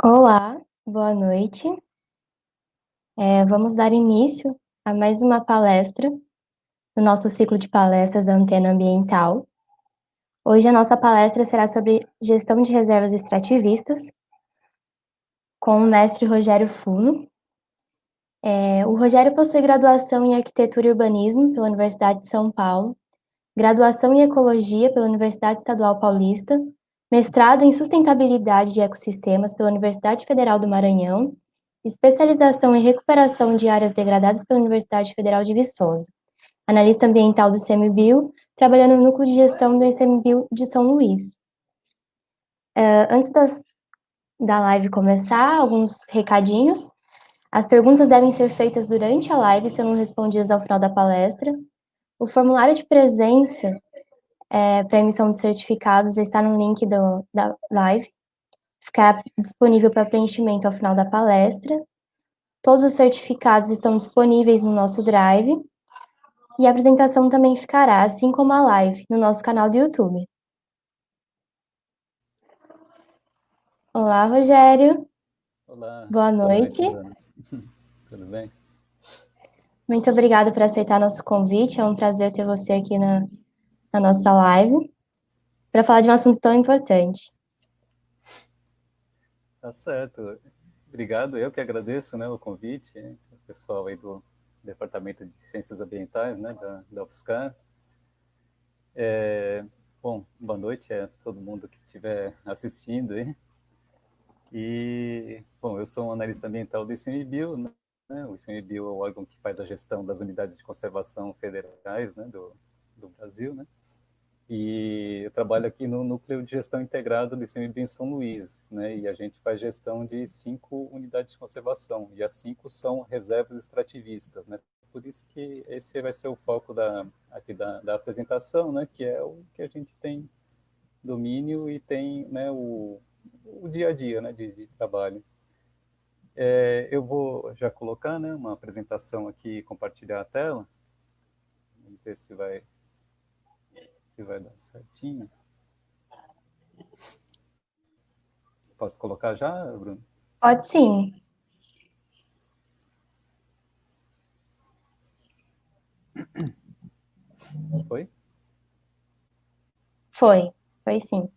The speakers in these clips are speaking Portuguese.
Olá, boa noite. Vamos dar início a mais uma palestra no nosso ciclo de palestras Antena Ambiental. Hoje a nossa palestra será sobre gestão de reservas extrativistas, com o mestre Rogério Funo. O Rogério possui graduação em Arquitetura e Urbanismo pela Universidade de São Paulo, graduação em Ecologia pela Universidade Estadual Paulista, mestrado em Sustentabilidade de Ecossistemas pela Universidade Federal do Maranhão, especialização em recuperação de áreas degradadas pela Universidade Federal de Viçosa, analista ambiental do ICMBio, trabalhando no núcleo de gestão do ICMBio de São Luís. Antes da live começar, alguns recadinhos. As perguntas devem ser feitas durante a live, serão respondidas ao final da palestra. O formulário de presença para emissão de certificados já está no link da live, ficará disponível para preenchimento ao final da palestra. Todos os certificados estão disponíveis no nosso Drive, e a apresentação também ficará, assim como a live, no nosso canal do YouTube. Olá, Rogério. Olá, Boa boa noite, noite. Bruna. Tudo bem? Muito obrigada por aceitar nosso convite. É um prazer ter você aqui na nossa live para falar de um assunto tão importante. Tá certo. Obrigado, eu que agradeço, né, o convite, o pessoal aí do Departamento de Ciências Ambientais, né, da UFSCar. Bom, boa noite a todo mundo que estiver assistindo aí. E, bom, eu sou um analista ambiental do ICMBio, né? O ICMBio é o órgão que faz a gestão das unidades de conservação federais, né, do Brasil, né? E eu trabalho aqui no núcleo de gestão integrado do ICMBio em São Luís, né? E a gente faz gestão de 5 unidades de conservação, e as 5 são reservas extrativistas, né? Por isso que esse vai ser o foco da apresentação, né? Que é o que a gente tem domínio e tem, né, o dia a dia, né, de trabalho. Eu vou já colocar, né, uma apresentação aqui, compartilhar a tela, vamos ver se vai dar certinho. Posso colocar já, Bruno? Pode sim. Foi? Foi sim.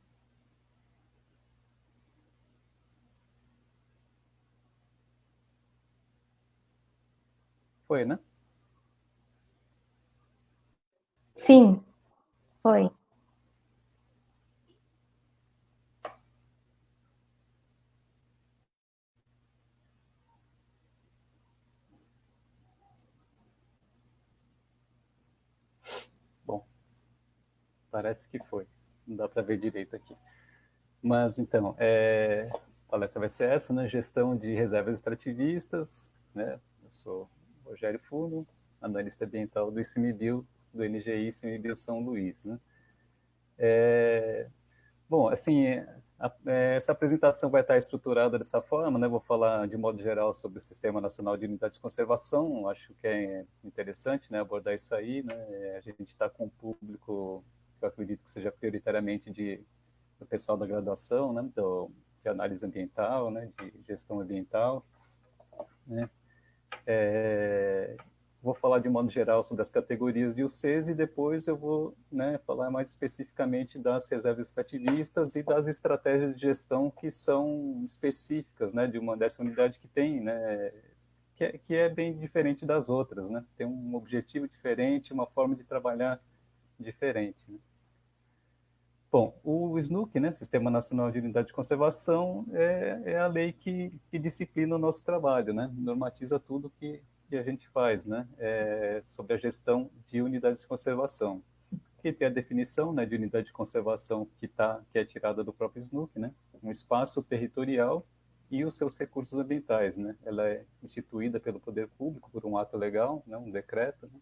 Foi, né? Sim, foi. Bom, parece que foi. Não dá para ver direito aqui. Mas então, a palestra vai ser essa, né? Gestão de reservas extrativistas, né? Eu sou Rogério Funo, analista ambiental do ICMBio, do NGI ICMBio São Luís, né? Bom, assim, essa apresentação vai estar estruturada dessa forma, né? Vou falar de modo geral sobre o Sistema Nacional de Unidades de Conservação. Acho que é interessante, né, abordar isso aí, né? A gente está com um público que eu acredito que seja prioritariamente do pessoal da graduação, né, de análise ambiental, né, de gestão ambiental, né? É, Vou falar de modo geral sobre as categorias de UCs e depois eu vou, né, falar mais especificamente das reservas extrativistas e das estratégias de gestão que são específicas, né, dessa unidade que tem, né, que é bem diferente das outras, né, tem um objetivo diferente, uma forma de trabalhar diferente, né? Bom, o SNUC, né, Sistema Nacional de Unidade de Conservação, é a lei que disciplina o nosso trabalho, né, normatiza tudo que a gente faz, né, sobre a gestão de unidades de conservação. Que tem a definição, né, de unidade de conservação que é tirada do próprio SNUC, né, um espaço territorial e os seus recursos ambientais, né, ela é instituída pelo poder público por um ato legal, né, um decreto, né,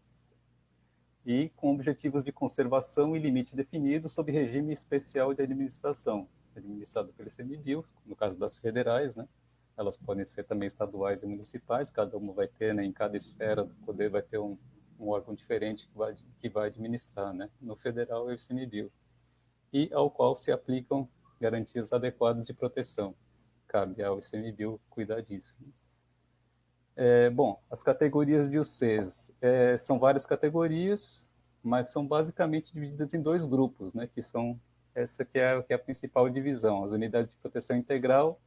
e com objetivos de conservação e limite definidos sob regime especial de administração, administrado pelo ICMBio, no caso das federais, né? Elas podem ser também estaduais e municipais, cada uma vai ter, né, em cada esfera do poder vai ter um órgão diferente que vai administrar, né? No federal é o ICMBio, e ao qual se aplicam garantias adequadas de proteção. cabe ao ICMBio cuidar disso. Bom, as categorias de UCs são várias categorias, mas são basicamente divididas em dois grupos, né, que são essa que é a principal divisão, as unidades de proteção integral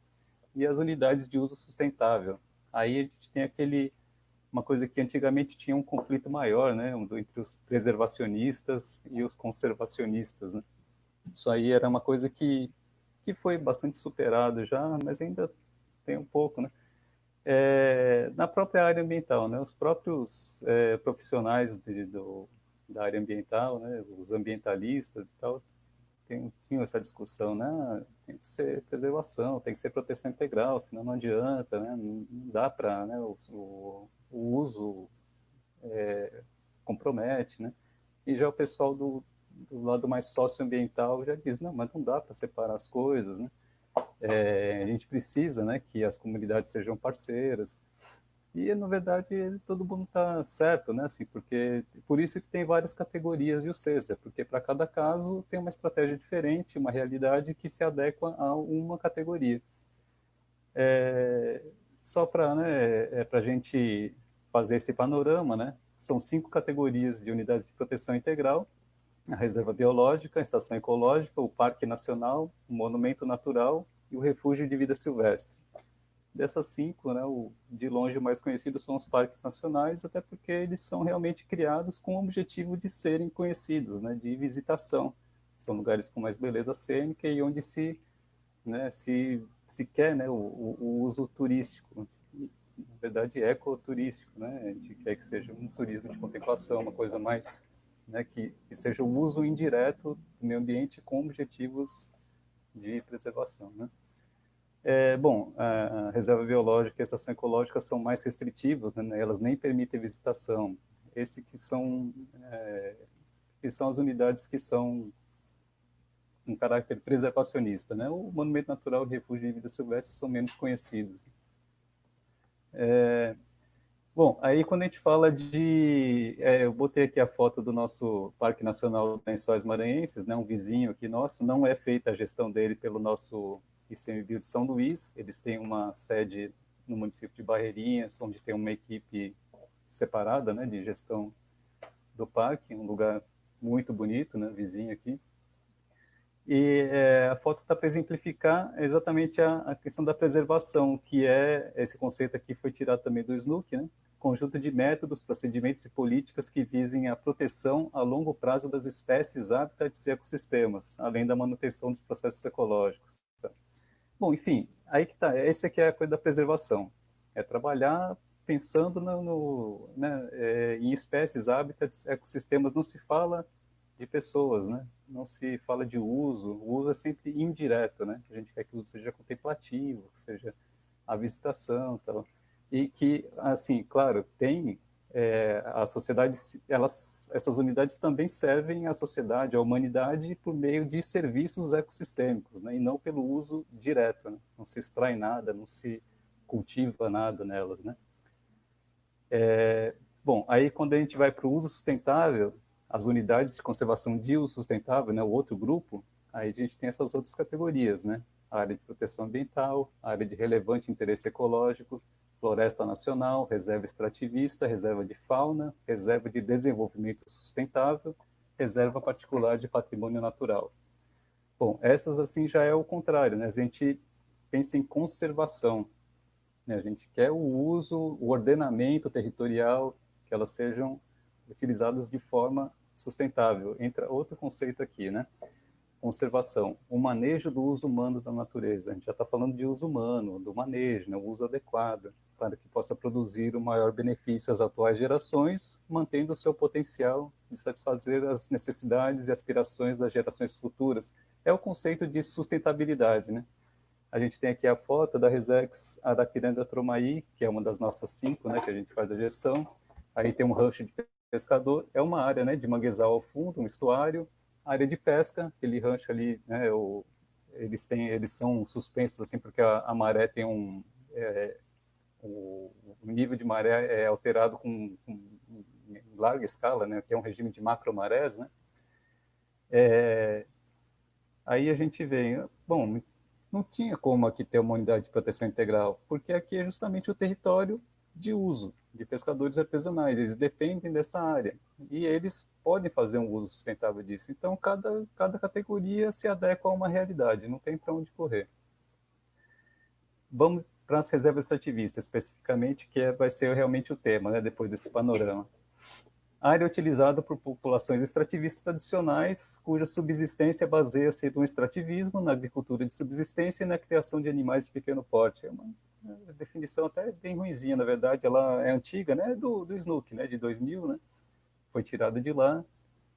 e as unidades de uso sustentável. Aí a gente tem uma coisa que antigamente tinha um conflito maior, né, entre os preservacionistas e os conservacionistas, né? Isso aí era uma coisa que foi bastante superado já, mas ainda tem um pouco, né? Na própria área ambiental, né? Os próprios profissionais da área ambiental, né? Os ambientalistas e tal, tinham essa discussão, né? Tem que ser preservação, tem que ser proteção integral, senão não adianta, né? Não dá para, né? O uso compromete, né? E já o pessoal do lado mais socioambiental já diz, não, mas não dá para separar as coisas, né? A gente precisa, né, que as comunidades sejam parceiras. E, na verdade, todo mundo está certo, né? Assim, porque por isso que tem várias categorias de UCESA, porque para cada caso tem uma estratégia diferente, uma realidade que se adequa a uma categoria. Só para, né, para a gente fazer esse panorama, né? São 5 categorias de unidades de proteção integral: a reserva biológica, a estação ecológica, o parque nacional, o monumento natural e o refúgio de vida silvestre. Dessas 5, né, de longe o mais conhecido são os parques nacionais, até porque eles são realmente criados com o objetivo de serem conhecidos, né, de visitação. São lugares com mais beleza cênica e onde né, se quer, né, o uso turístico, na verdade ecoturístico, né? A gente quer que seja um turismo de contemplação, uma coisa mais, né, que seja o uso indireto do meio ambiente com objetivos de preservação, né? Bom, a reserva biológica e a estação ecológica são mais restritivos, né? Elas nem permitem visitação. Esse que são as unidades que são um caráter preservacionista, né? O monumento natural e refúgio de vida silvestre são menos conhecidos. Bom, aí quando a gente fala eu botei aqui a foto do nosso Parque Nacional dos Lençóis Maranhenses, né, um vizinho aqui nosso. Não é feita a gestão dele pelo nosso ICMBio de São Luís. Eles têm uma sede no município de Barreirinhas, onde tem uma equipe separada, né, de gestão do parque, um lugar muito bonito, né, vizinho aqui. E a foto está para exemplificar exatamente a questão da preservação, que esse conceito aqui foi tirado também do SNUC, né? Conjunto de métodos, procedimentos e políticas que visem a proteção a longo prazo das espécies, hábitats e ecossistemas, além da manutenção dos processos ecológicos. Bom, enfim, aí que está. Essa aqui é a coisa da preservação. É trabalhar pensando né, em espécies, hábitats, ecossistemas. Não se fala de pessoas, né? Não se fala de uso. O uso é sempre indireto, né? A gente quer que o uso seja contemplativo, que seja a visitação, tal. E que, assim, claro, tem a sociedade, essas unidades também servem à sociedade, à humanidade, por meio de serviços ecossistêmicos, né? E não pelo uso direto, né? Não se extrai nada, não se cultiva nada nelas, né? Bom, aí quando a gente vai para o uso sustentável, as unidades de conservação de uso sustentável, né, o outro grupo, aí a gente tem essas outras categorias, né? A área de proteção ambiental, a área de relevante interesse ecológico, floresta nacional, reserva extrativista, reserva de fauna, reserva de desenvolvimento sustentável, reserva particular de patrimônio natural. Bom, essas assim já é o contrário, né? A gente pensa em conservação, né? A gente quer o uso, o ordenamento territorial, que elas sejam utilizadas de forma sustentável. Entra outro conceito aqui, né? Conservação, o manejo do uso humano da natureza. A gente já está falando de uso humano, do manejo, né? O uso adequado, para que possa produzir o maior benefício às atuais gerações, mantendo o seu potencial de satisfazer as necessidades e aspirações das gerações futuras. É o conceito de sustentabilidade, né? A gente tem aqui a foto da Resex Arapiranga Tromaí, que é uma das nossas 5, né, que a gente faz a gestão. Aí tem um rancho de pescador, é uma área, né, de manguezal ao fundo, um estuário. A área de pesca, aquele rancho ali, né, eles são suspensos assim porque a maré tem o nível de maré é alterado com em larga escala, né, que é um regime de macromarés, né. Aí a gente vê, bom, não tinha como aqui ter uma unidade de proteção integral, porque aqui é justamente o território de uso de pescadores artesanais, eles dependem dessa área e eles podem fazer um uso sustentável disso. Então, cada categoria se adequa a uma realidade, não tem para onde correr. Vamos para as reservas extrativistas, especificamente, vai ser realmente o tema, né, depois desse panorama. Área utilizada por populações extrativistas tradicionais, cuja subsistência baseia-se no extrativismo, na agricultura de subsistência e na criação de animais de pequeno porte. É uma definição até bem ruinzinha, na verdade, ela é antiga, né, do Snook, né, de 2000, né, foi tirada de lá.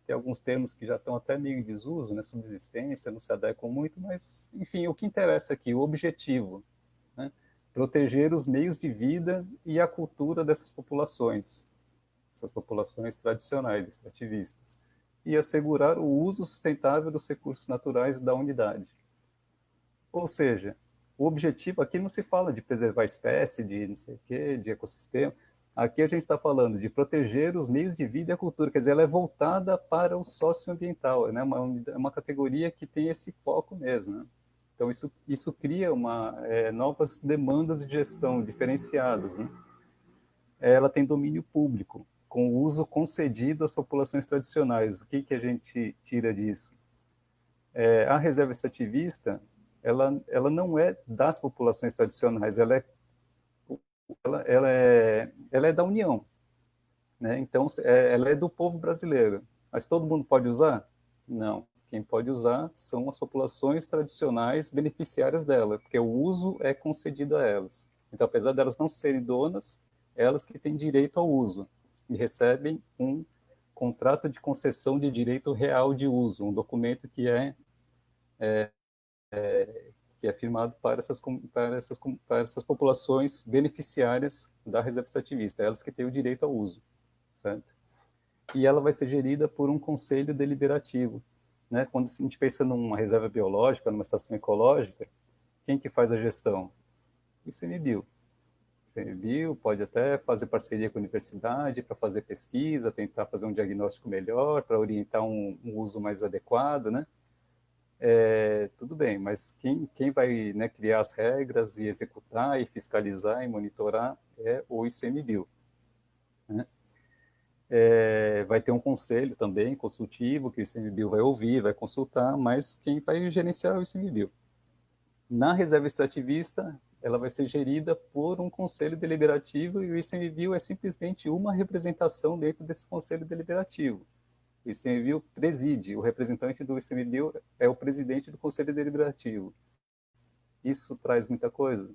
Tem alguns termos que já estão até meio em desuso, né, subsistência, não se adequam muito, mas, enfim, o que interessa aqui, o objetivo, né, proteger os meios de vida e a cultura dessas populações tradicionais, extrativistas, e assegurar o uso sustentável dos recursos naturais da unidade. Ou seja, o objetivo aqui não se fala de preservar a espécie, de não sei o quê, de ecossistema. Aqui a gente está falando de proteger os meios de vida e a cultura, quer dizer, ela é voltada para o socioambiental, né? Uma categoria que tem esse foco mesmo. Né? Então, isso cria novas demandas de gestão diferenciadas. Né? Ela tem domínio público, com o uso concedido às populações tradicionais. O que a gente tira disso? A reserva extrativista, ela não é das populações tradicionais, ela é da União. Né? Então, ela é do povo brasileiro. Mas todo mundo pode usar? Não. Quem pode usar são as populações tradicionais beneficiárias dela, porque o uso é concedido a elas. Então, apesar delas não serem donas, elas que têm direito ao uso e recebem um contrato de concessão de direito real de uso, um documento que é firmado para essas populações beneficiárias da reserva extrativista, elas que têm o direito ao uso, certo? E ela vai ser gerida por um conselho deliberativo. Né? Quando a gente pensa numa reserva biológica, numa estação ecológica, quem que faz a gestão? O ICMBio. O ICMBio pode até fazer parceria com a universidade para fazer pesquisa, tentar fazer um diagnóstico melhor, para orientar um uso mais adequado, né? Tudo bem, mas quem vai, né, criar as regras e executar e fiscalizar e monitorar é o ICMBio. Né? Vai ter um conselho também consultivo que o ICMBio vai ouvir, vai consultar, mas quem vai gerenciar é o ICMBio. Na reserva extrativista, ela vai ser gerida por um conselho deliberativo e o ICMBio é simplesmente uma representação dentro desse conselho deliberativo. O ICMBio preside, o representante do ICMBio é o presidente do conselho deliberativo. Isso traz muita coisa?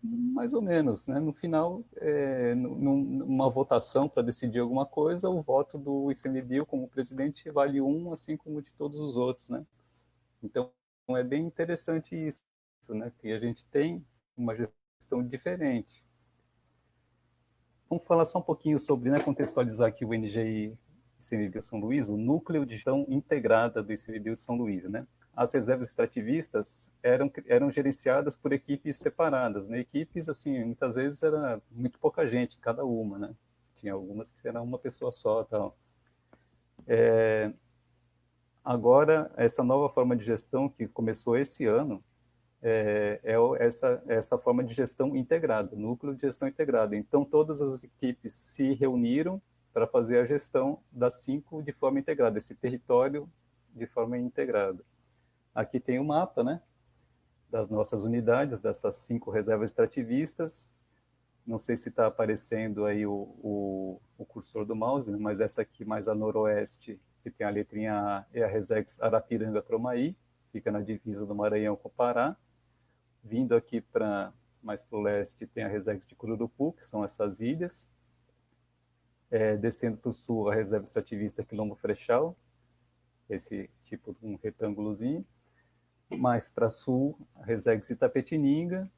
Mais ou menos, né? No final, numa votação para decidir alguma coisa, o voto do ICMBio como presidente vale um, assim como de todos os outros, né? Então, é bem interessante isso, né? Que a gente tem uma gestão diferente. Vamos falar só um pouquinho sobre, né, contextualizar aqui o NGI ICMBio São Luís, o núcleo de gestão integrada do ICMBio de São Luís, né? As reservas extrativistas eram gerenciadas por equipes separadas, né? Equipes, assim, muitas vezes era muito pouca gente, cada uma, né? Tinha algumas que eram uma pessoa só, tal. Agora, essa nova forma de gestão que começou esse ano essa forma de gestão integrada, núcleo de gestão integrada. Então, todas as equipes se reuniram para fazer a gestão das 5 de forma integrada, esse território de forma integrada. Aqui tem o mapa, né, das nossas unidades, dessas 5 reservas extrativistas. Não sei se está aparecendo aí o cursor do mouse, né, mas essa aqui mais a noroeste, que tem a letrinha A, é a Resex Arapiranga-Tromaí, fica na divisa do Maranhão com o Pará. Vindo aqui mais para o leste, tem a Resex de Cururupu, que são essas ilhas. Descendo para o sul, a reserva extrativista Quilombo Frechal, esse tipo de um retângulozinho. Mais para sul, a Resex Itapetininga.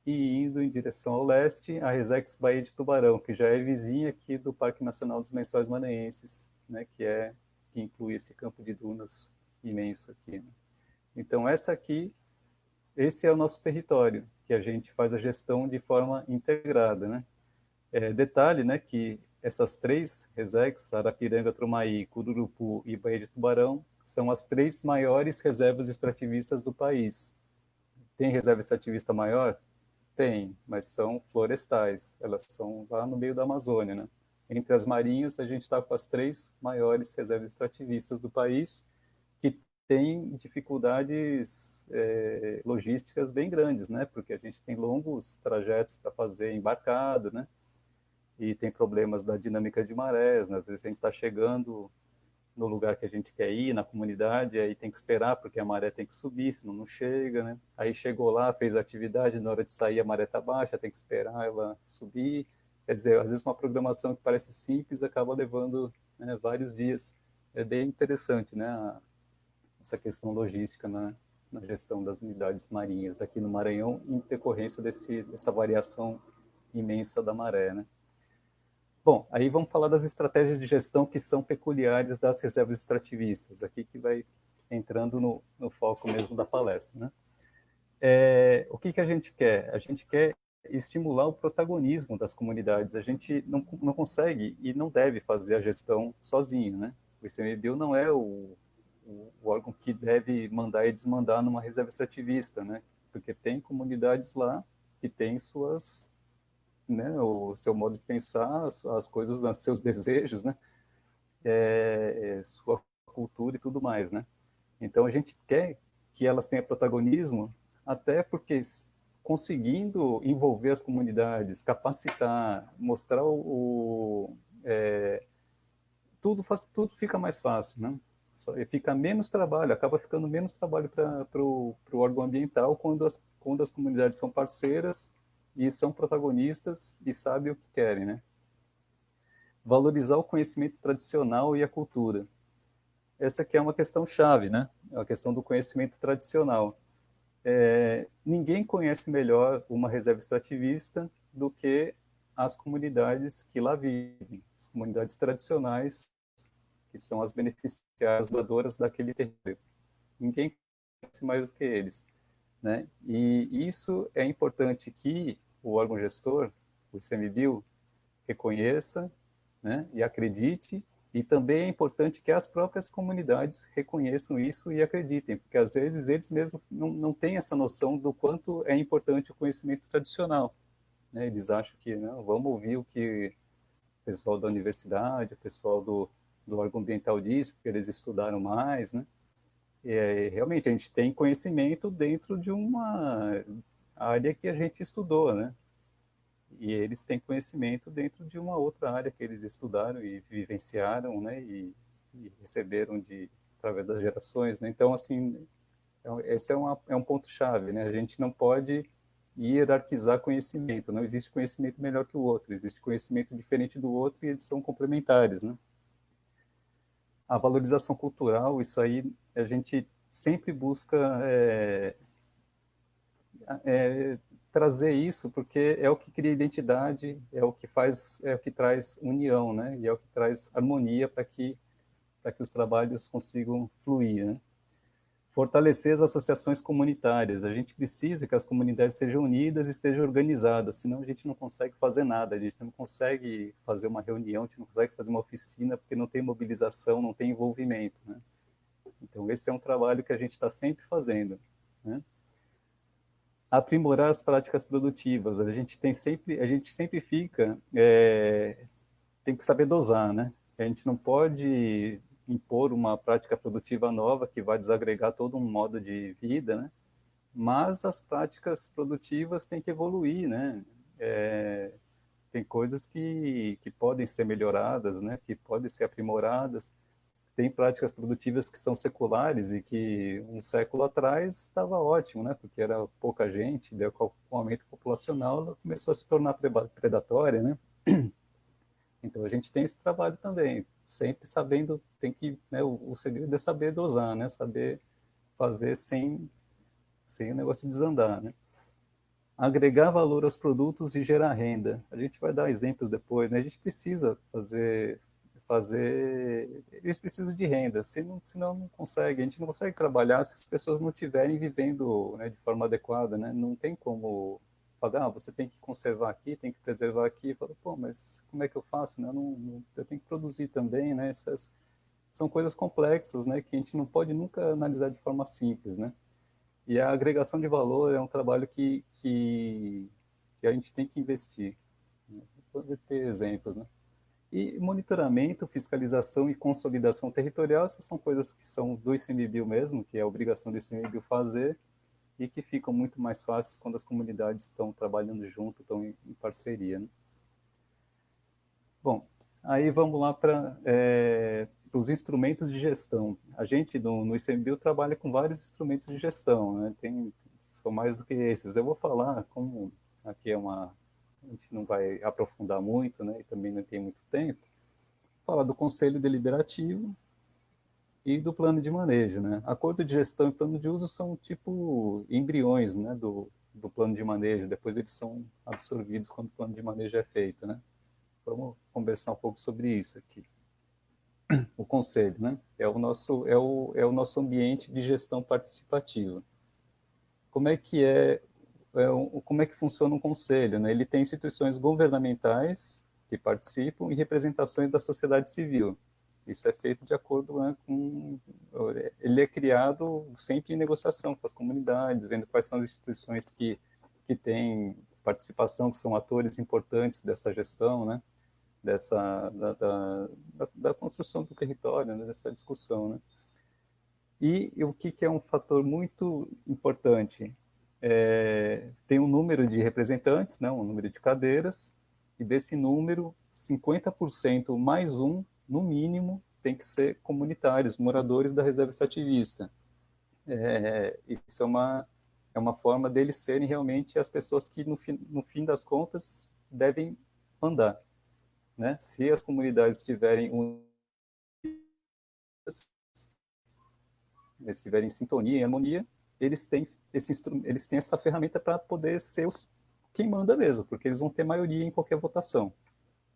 E indo em direção ao leste, a Resex Baía de Tubarão, que já é vizinha aqui do Parque Nacional dos Lençóis Maranhenses, né, que inclui esse campo de dunas imenso aqui. Né? Então, esse é o nosso território, que a gente faz a gestão de forma integrada. Né? Detalhe, né, que essas 3 resex, Arapiranga, Tromaí, Cururupu e Baía de Tubarão, são as 3 maiores reservas extrativistas do país. Tem reserva extrativista maior? Tem, mas são florestais, elas são lá no meio da Amazônia, né? Entre as marinhas, a gente está com as 3 maiores reservas extrativistas do país, que têm dificuldades logísticas bem grandes, né? Porque a gente tem longos trajetos para fazer embarcado, né? E tem problemas da dinâmica de marés, né? Às vezes a gente está chegando no lugar que a gente quer ir, na comunidade, aí tem que esperar porque a maré tem que subir, senão não chega, né? Aí chegou lá, fez a atividade, na hora de sair a maré está baixa, tem que esperar ela subir. Quer dizer, às vezes uma programação que parece simples acaba levando, né, vários dias. É bem interessante, né, essa questão logística na gestão das unidades marinhas aqui no Maranhão, em decorrência dessa variação imensa da maré, né? Bom, aí vamos falar das estratégias de gestão que são peculiares das reservas extrativistas, aqui que vai entrando no foco mesmo da palestra, né? O que a gente quer? A gente quer estimular o protagonismo das comunidades. A gente não consegue e não deve fazer a gestão sozinho, né? O ICMBio não é o órgão que deve mandar e desmandar numa reserva extrativista, né? Porque tem comunidades lá que têm suas, né, o seu modo de pensar, as coisas, os seus desejos, né, sua cultura e tudo mais, né. Então a gente quer que elas tenham protagonismo, até porque conseguindo envolver as comunidades, capacitar, mostrar tudo fica mais fácil, né. Fica menos trabalho, acaba ficando menos trabalho para o órgão ambiental quando as comunidades são parceiras e são protagonistas e sabem o que querem, né? Valorizar o conhecimento tradicional e a cultura. Essa aqui é uma questão chave, né? É a questão do conhecimento tradicional. Ninguém conhece melhor uma reserva extrativista do que as comunidades que lá vivem, as comunidades tradicionais, que são as beneficiárias doadoras daquele território. Ninguém conhece mais do que eles, né? E isso é importante que o órgão gestor, o ICMBio, reconheça, né, e acredite, e também é importante que as próprias comunidades reconheçam isso e acreditem, porque às vezes eles mesmos não têm essa noção do quanto é importante o conhecimento tradicional, né? Eles acham que, não, vamos ouvir o que o pessoal da universidade, o pessoal do órgão ambiental diz, porque eles estudaram mais, né? Realmente a gente tem conhecimento dentro de uma área que a gente estudou, né? E eles têm conhecimento dentro de uma outra área que eles estudaram e vivenciaram, né? E receberam através das gerações, né? Então, assim, esse é um ponto chave, né? A gente não pode hierarquizar conhecimento. Não existe conhecimento melhor que o outro. Existe conhecimento diferente do outro e eles são complementares, né? A valorização cultural, isso aí a gente sempre busca é, trazer isso, porque é o que cria identidade, é o que traz união, né? E é o que traz harmonia para que os trabalhos consigam fluir, né? Fortalecer as associações comunitárias. A gente precisa que as comunidades sejam unidas e estejam organizadas, senão a gente não consegue fazer nada, a gente não consegue fazer uma reunião, a gente não consegue fazer uma oficina, porque não tem mobilização, não tem envolvimento, né? Então, esse é um trabalho que a gente está sempre fazendo, né? Aprimorar as práticas produtivas. A gente sempre fica, tem que saber dosar, né? A gente não pode impor uma prática produtiva nova que vai desagregar todo um modo de vida, né? Mas as práticas produtivas têm que evoluir, né? Tem coisas que podem ser melhoradas, né? Que podem ser aprimoradas. Tem práticas produtivas que são seculares e que um século atrás estava ótimo, né? Porque era pouca gente, daí com o aumento populacional ela começou a se tornar predatória, né? Então a gente tem esse trabalho também, sempre sabendo, tem que, né, o segredo é saber dosar, né? Saber fazer sem o negócio desandar, né? Agregar valor aos produtos e gerar renda. A gente vai dar exemplos depois, né? A gente precisa fazer, eles precisam de renda, senão não consegue, a gente não consegue trabalhar se as pessoas não estiverem vivendo, né, de forma adequada, né? Não tem como falar, você tem que conservar aqui, tem que preservar aqui, fala, pô, mas como é que eu faço, né? Eu tenho que produzir também, né? São coisas complexas, né, que a gente não pode nunca analisar de forma simples, né? E a agregação de valor é um trabalho que a gente tem que investir. Vou ter exemplos, né? E monitoramento, fiscalização e consolidação territorial, essas são coisas que são do ICMBio mesmo, que é a obrigação do ICMBio fazer, e que ficam muito mais fáceis quando as comunidades estão trabalhando junto, estão em parceria, né? Bom, aí vamos lá para os instrumentos de gestão. A gente, no ICMBio, trabalha com vários instrumentos de gestão, né? São mais do que esses. Eu vou falar, como aqui a gente não vai aprofundar muito, né? E também não tem muito tempo, falar do Conselho Deliberativo e do plano de manejo, né? Acordo de gestão e plano de uso são tipo embriões, né, do plano de manejo. Depois eles são absorvidos quando o plano de manejo é feito, né? Vamos conversar um pouco sobre isso aqui. O conselho, né? É o nosso ambiente de gestão participativa. Como é que como é que funciona um conselho, né? Ele tem instituições governamentais que participam e representações da sociedade civil. Isso é feito de acordo, né, com... Ele é criado sempre em negociação com as comunidades, vendo quais são as instituições que têm participação, que são atores importantes dessa gestão, né? Da construção do território, né? Dessa discussão, né? E o que é um fator muito importante? Tem um número de representantes, né? Um número de cadeiras, e desse número, 50% mais um, no mínimo, tem que ser comunitários, moradores da reserva extrativista. Isso é uma forma deles serem realmente as pessoas que, no fim das contas, devem mandar, né? Se as comunidades estiverem unidas, estiverem em sintonia, em harmonia, eles têm essa ferramenta para poder ser quem manda mesmo, porque eles vão ter maioria em qualquer votação,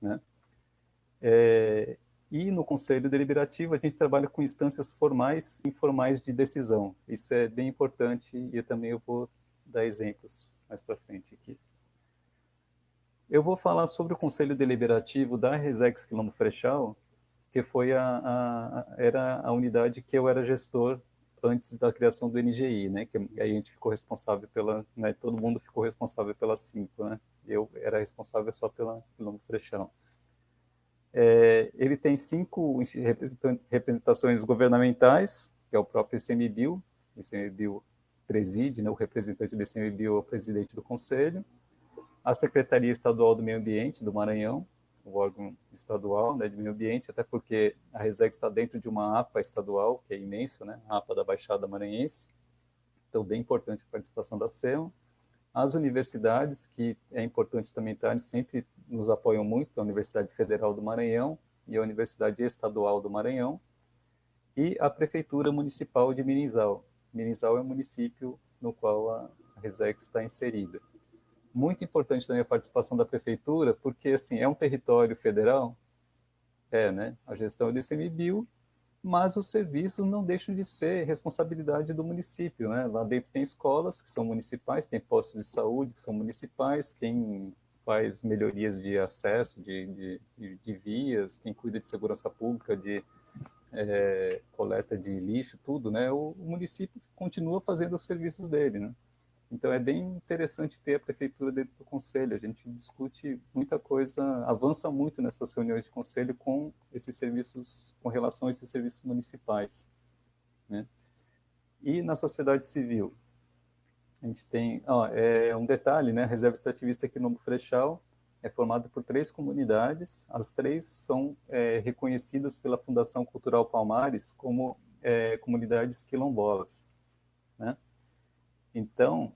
né? E no Conselho Deliberativo a gente trabalha com instâncias formais e informais de decisão. Isso é bem importante e também eu vou dar exemplos mais para frente aqui. Eu vou falar sobre o Conselho Deliberativo da Resex Quilombo Frechal, que era a unidade que eu era gestor antes da criação do NGI, né? Que aí a gente ficou responsável né? Todo mundo ficou responsável pela 5, né? Eu era responsável só pela Quilombo Frechal. Ele tem 5 representações governamentais, que é o próprio ICMBio. O ICMBio preside, né? O representante do ICMBio é o presidente do conselho. A Secretaria Estadual do Meio Ambiente do Maranhão, o órgão estadual, né, de meio ambiente, até porque a Resex está dentro de uma APA estadual, que é imensa, né, a APA da Baixada Maranhense, então bem importante a participação da SEMA. As universidades, que é importante também estar, sempre nos apoiam muito, a Universidade Federal do Maranhão e a Universidade Estadual do Maranhão, e a Prefeitura Municipal de Mirinzal. Mirinzal é o município no qual a Resex está inserida. Muito importante também a participação da prefeitura, porque assim, é um território federal, né? A gestão é do ICMBio, mas os serviços não deixam de ser responsabilidade do município, né? Lá dentro tem escolas que são municipais, tem postos de saúde que são municipais, quem faz melhorias de acesso, de vias, quem cuida de segurança pública, de coleta de lixo, tudo, né? O município continua fazendo os serviços dele, né? Então é bem interessante ter a prefeitura dentro do conselho. A gente discute muita coisa, avança muito nessas reuniões de conselho com esses serviços, com relação a esses serviços municipais, né? E na sociedade civil, a gente tem, um detalhe, né? A Reserva Extrativista aqui no Frechal é formada por 3 comunidades. As 3 são reconhecidas pela Fundação Cultural Palmares como comunidades quilombolas, né? Então,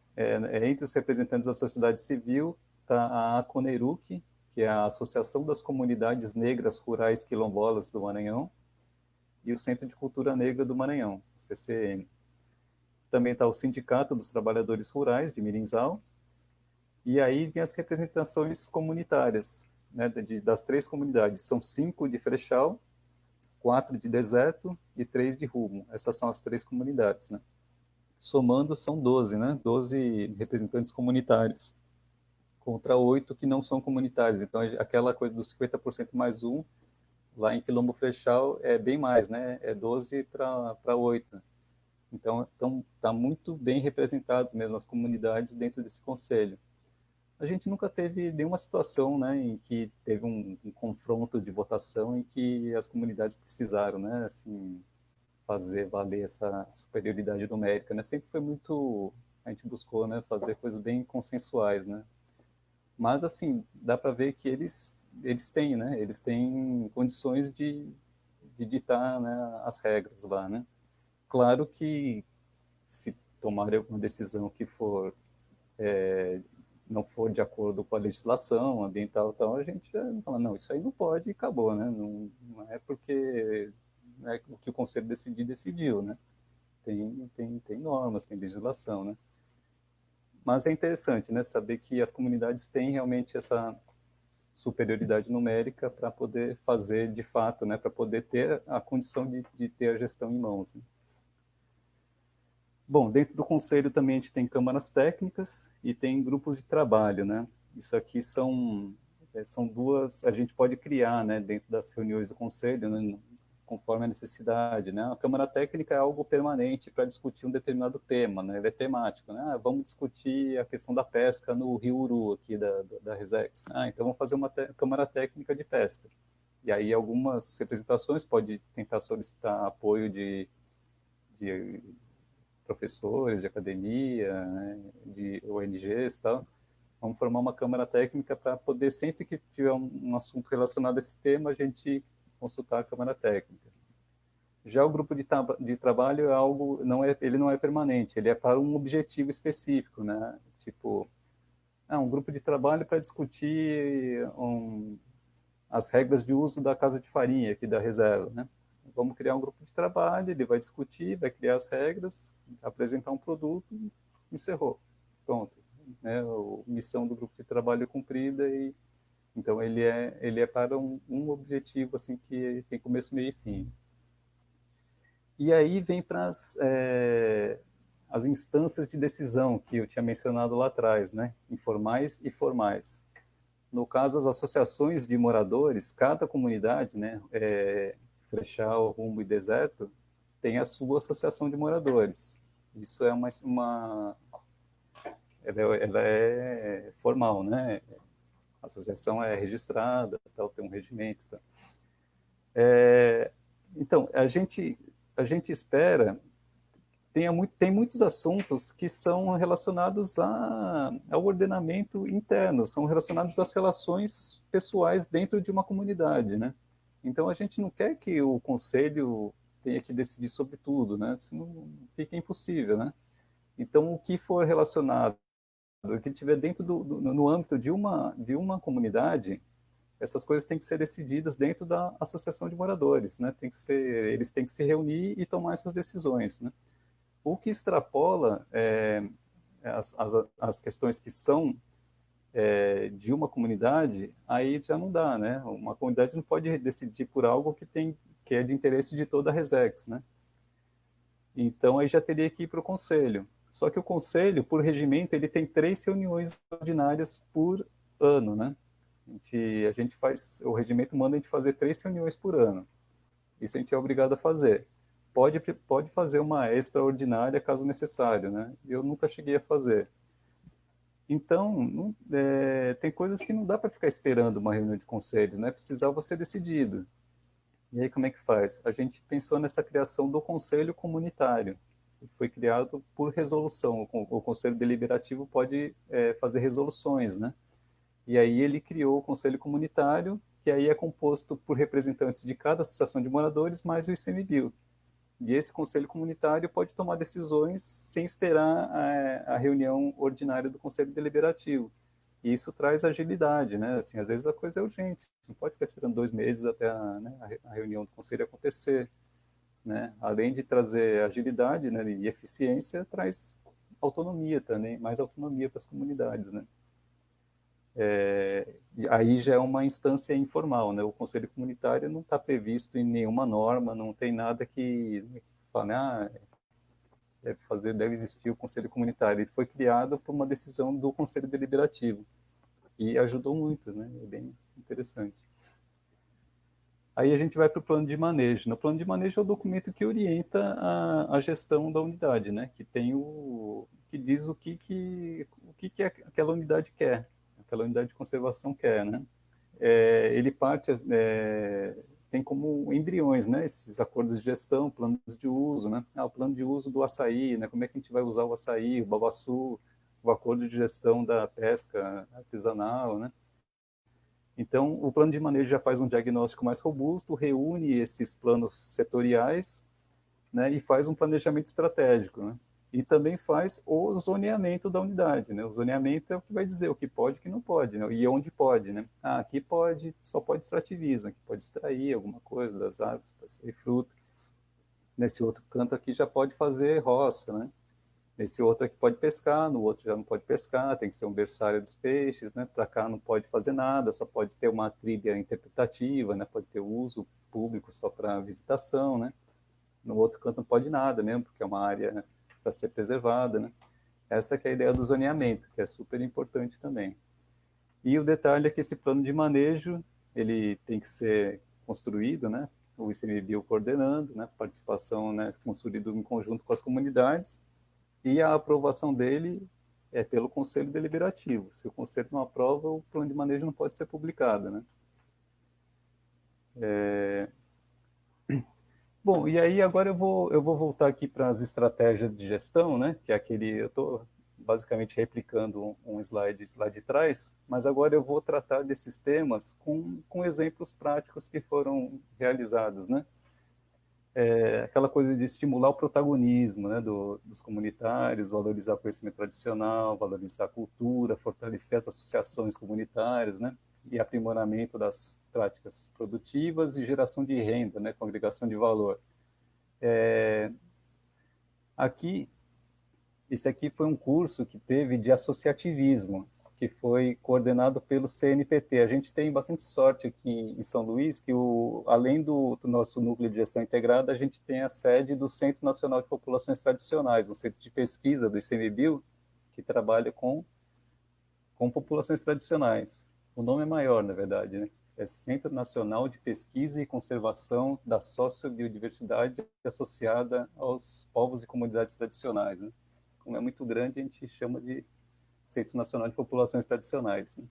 entre os representantes da sociedade civil está a ACONERUC, que é a Associação das Comunidades Negras Rurais Quilombolas do Maranhão, e o Centro de Cultura Negra do Maranhão, o CCN. Também está o Sindicato dos Trabalhadores Rurais de Mirinzal, e aí vem as representações comunitárias, né, das 3 comunidades. São 5 de Frechal, 4 de Deserto e 3 de Rumo. Essas são as 3 comunidades, né? Somando são 12, né? 12 representantes comunitários, contra 8 que não são comunitários. Então, aquela coisa dos 50% mais um, lá em Quilombo Frechal, é bem mais, né? É 12 para 8. Então, está muito bem representadas mesmo as comunidades dentro desse conselho. A gente nunca teve nenhuma situação, né, em que teve um confronto de votação em que as comunidades precisaram, né, assim, fazer valer essa superioridade numérica, né? Sempre foi muito, a gente buscou, né, fazer coisas bem consensuais, né? Mas assim, dá para ver que eles têm, né? Eles têm condições de ditar, né, as regras lá, né? Claro que se tomarem alguma decisão que for não for de acordo com a legislação ambiental, tal, a gente já fala, não, isso aí não pode e acabou, né? Não é porque é o que o conselho decidir, decidiu, né? Tem normas, tem legislação, né? Mas é interessante, né, saber que as comunidades têm realmente essa superioridade numérica para poder fazer de fato, né, para poder ter a condição de ter a gestão em mãos. Né? Bom, dentro do conselho também a gente tem câmaras técnicas e tem grupos de trabalho, né? Isso aqui são duas, a gente pode criar, né, dentro das reuniões do conselho, né, conforme a necessidade, né? A câmara técnica é algo permanente para discutir um determinado tema, né? Ele é temático, né? Ah, vamos discutir a questão da pesca no Rio Uru, aqui da Resex. Ah, então vamos fazer uma câmara técnica de pesca. E aí algumas representações pode tentar solicitar apoio de professores de academia, né, de ONGs e tal. Vamos formar uma câmara técnica para poder, sempre que tiver um assunto relacionado a esse tema, a gente consultar a câmara técnica. Já o grupo de trabalho é algo, ele não é permanente, ele é para um objetivo específico, né? Tipo, um grupo de trabalho para discutir as regras de uso da casa de farinha aqui da reserva, né? Vamos criar um grupo de trabalho, ele vai discutir, vai criar as regras, apresentar um produto, encerrou, pronto. Né? A missão do grupo de trabalho é cumprida e então ele é para um objetivo assim que tem começo, meio e fim. E aí vem para as instâncias de decisão que eu tinha mencionado lá atrás, né? Informais e formais. No caso, as associações de moradores, cada comunidade, né, Frechal, Rumo e Deserto, tem a sua associação de moradores. Isso é ela é formal, né? A associação é registrada, tal, tem um regimento. Tal. Então, a gente espera tem muitos assuntos que são relacionados ao ordenamento interno, são relacionados às relações pessoais dentro de uma comunidade, né? Então a gente não quer que o conselho tenha que decidir sobre tudo, né? Senão fica impossível, né? Então o que for relacionado, o que tiver dentro no âmbito de uma comunidade, essas coisas têm que ser decididas dentro da associação de moradores, né? Eles têm que se reunir e tomar essas decisões, né? O que extrapola as questões que são de uma comunidade, aí já não dá, né? Uma comunidade não pode decidir por algo que é de interesse de toda a Resex, né? Então aí já teria que ir para o conselho. Só que o conselho, por regimento, ele tem 3 reuniões ordinárias por ano, né? A gente faz, o regimento manda a gente fazer 3 reuniões por ano. Isso a gente é obrigado a fazer. Pode fazer uma extraordinária caso necessário, né? Eu nunca cheguei a fazer. Então, tem coisas que não dá para ficar esperando uma reunião de conselhos, né? Precisava ser decidido. E aí como é que faz? A gente pensou nessa criação do conselho comunitário. Foi criado por resolução. O conselho deliberativo pode fazer resoluções, né? E aí ele criou o conselho comunitário, que aí é composto por representantes de cada associação de moradores, mais o ICMBio. E esse conselho comunitário pode tomar decisões sem esperar a reunião ordinária do conselho deliberativo. E isso traz agilidade, né? Assim, às vezes a coisa é urgente, não pode ficar esperando 2 meses até a reunião do conselho acontecer, né? Além de trazer agilidade, né, e eficiência, traz autonomia também, mais autonomia para as comunidades, né? Aí já é uma instância informal, né? O conselho comunitário não está previsto em nenhuma norma, não tem nada que fale, deve existir o conselho comunitário. Ele foi criado por uma decisão do conselho deliberativo e ajudou muito, né? É bem interessante. Aí a gente vai para o plano de manejo. No plano de manejo é o documento que orienta a gestão da unidade, né? Que tem que diz o que aquela unidade quer, aquela unidade de conservação quer, né? Ele parte tem como embriões, né? Esses acordos de gestão, planos de uso, né? O plano de uso do açaí, né? Como é que a gente vai usar o açaí, o babaçu, o acordo de gestão da pesca artesanal, né? Então, o plano de manejo já faz um diagnóstico mais robusto, reúne esses planos setoriais, né, e faz um planejamento estratégico, né? E também faz o zoneamento da unidade, né? O zoneamento é o que vai dizer o que pode e o que não pode, né? E onde pode, né? Aqui pode, só pode extrativismo, aqui pode extrair alguma coisa das árvores para sair fruta. Nesse outro canto aqui já pode fazer roça, né? Nesse outro aqui pode pescar, no outro já não pode pescar, tem que ser um berçário dos peixes, né? Para cá não pode fazer nada, só pode ter uma trilha interpretativa, né? Pode ter uso público só para visitação, né? No outro canto não pode nada mesmo, porque é uma área para ser preservada, né? Essa que é a ideia do zoneamento, que é super importante também. E o detalhe é que esse plano de manejo, ele tem que ser construído, né? O ICMBio coordenando, né? Participação, né? Construído em conjunto com as comunidades, e a aprovação dele é pelo Conselho Deliberativo. Se o Conselho não aprova, o plano de manejo não pode ser publicado, né? Bom, e aí agora eu vou voltar aqui para as estratégias de gestão, né? Que é eu estou basicamente replicando um slide lá de trás, mas agora eu vou tratar desses temas com exemplos práticos que foram realizados, né? Aquela coisa de estimular o protagonismo, né, dos comunitários, valorizar o conhecimento tradicional, valorizar a cultura, fortalecer as associações comunitárias, né, e aprimoramento das práticas produtivas e geração de renda, né, com agregação de valor. Aqui, esse aqui foi um curso que teve de associativismo, que foi coordenado pelo CNPT. A gente tem bastante sorte aqui em São Luís, que além do nosso núcleo de gestão integrada, a gente tem a sede do Centro Nacional de Populações Tradicionais, um centro de pesquisa do ICMBio, que trabalha com populações tradicionais. O nome é maior, na verdade, né? É Centro Nacional de Pesquisa e Conservação da Sociobiodiversidade associada aos povos e comunidades tradicionais, né? Como é muito grande, a gente chama de Centro Nacional de Populações Tradicionais, né?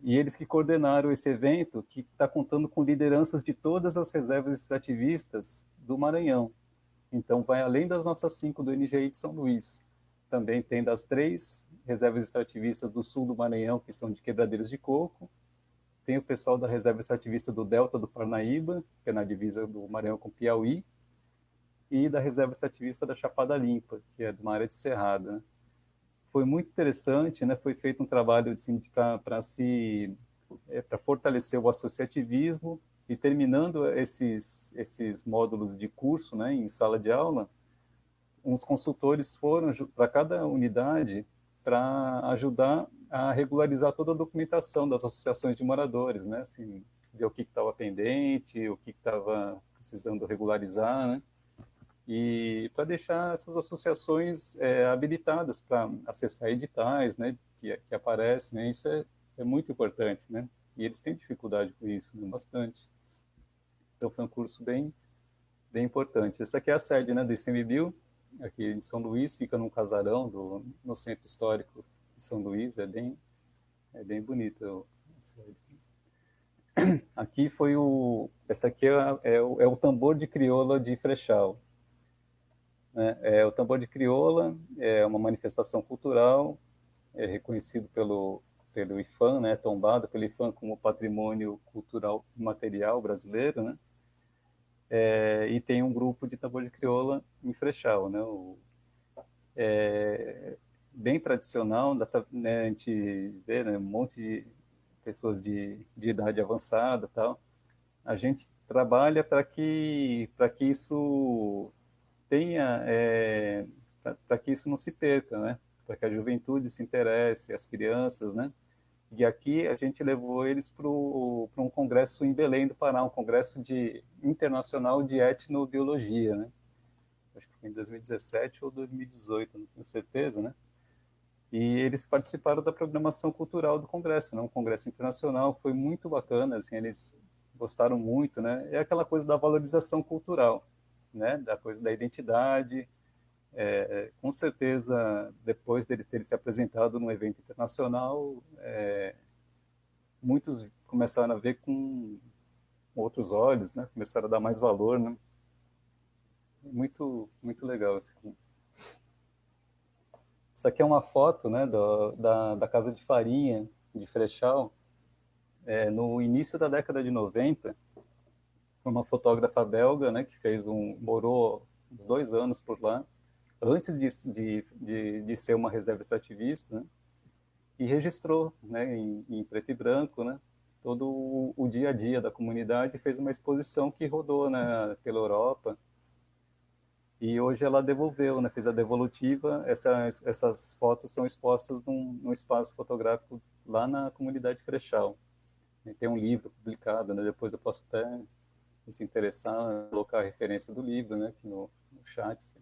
E eles que coordenaram esse evento, que está contando com lideranças de todas as reservas extrativistas do Maranhão. Então, vai além das nossas 5 do NGI de São Luís. Também tem das 3 reservas extrativistas do sul do Maranhão, que são de quebradeiras de coco. Tem o pessoal da reserva extrativista do Delta do Parnaíba, que é na divisa do Maranhão com Piauí, e da reserva extrativista da Chapada Limpa, que é de uma área de cerrada, né? Foi muito interessante, né? Foi feito um trabalho assim, para fortalecer o associativismo, e terminando esses módulos de curso, né, em sala de aula, uns consultores foram para cada unidade para ajudar a regularizar toda a documentação das associações de moradores, né? Assim, ver o que estava pendente, o que estava precisando regularizar, né? E para deixar essas associações habilitadas para acessar editais, né? Que aparecem, né? Isso é muito importante, né? E eles têm dificuldade com isso, né? Bastante. Então foi um curso bem importante. Essa aqui é a sede, né, do ICMBio, aqui em São Luís, fica num casarão no centro histórico de São Luís, é bem bonito. Aqui foi essa aqui é o tambor de crioula de Frechal, né? O tambor de crioula é uma manifestação cultural, é reconhecido pelo IFAM, né, tombado pelo IFAM como patrimônio cultural material brasileiro, né? E tem um grupo de tambor de crioula em Frechal, né? Bem tradicional, dá pra, né, a gente vê, né, um monte de pessoas de idade avançada, tal. A gente trabalha para que isso tenha, para que isso não se perca, né? Para que a juventude se interesse, as crianças, né? E aqui a gente levou eles para um congresso em Belém do Pará, um congresso internacional de etnobiologia, né? Acho que foi em 2017 ou 2018, não tenho certeza, né? E eles participaram da programação cultural do congresso, né? Um congresso internacional, foi muito bacana, assim, eles gostaram muito, né? É aquela coisa da valorização cultural, né? Da coisa da identidade. Com certeza, depois deles terem se apresentado num evento internacional, muitos começaram a ver com outros olhos, né? Começaram a dar mais valor, né? Muito, muito legal isso aqui. Isso aqui é uma foto, né, da Casa de Farinha de Frechal, no início da década de 90, uma fotógrafa belga, né, que morou uns 2 anos por lá, antes de ser uma reserva extrativista, né, e registrou, né, em preto e branco, né, todo o dia a dia da comunidade, fez uma exposição que rodou, né, pela Europa. E hoje ela devolveu, né, fez a devolutiva. Essas fotos são expostas num espaço fotográfico lá na comunidade Frechal. Tem um livro publicado, né, depois eu posso até, se interessar, colocar a referência do livro, né, aqui no chat. Assim.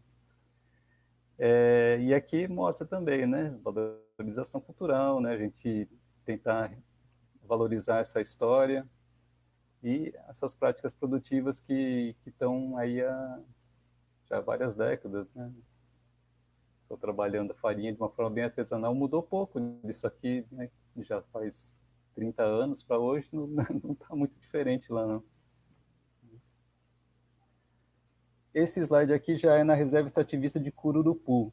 E aqui mostra também, né, valorização cultural, né, a gente tentar valorizar essa história e essas práticas produtivas que estão aí há já várias décadas, né, só trabalhando a farinha de uma forma bem artesanal, mudou pouco disso aqui, né, já faz 30 anos para hoje, não está muito diferente lá, não. Esse slide aqui já é na reserva extrativista de Cururupu.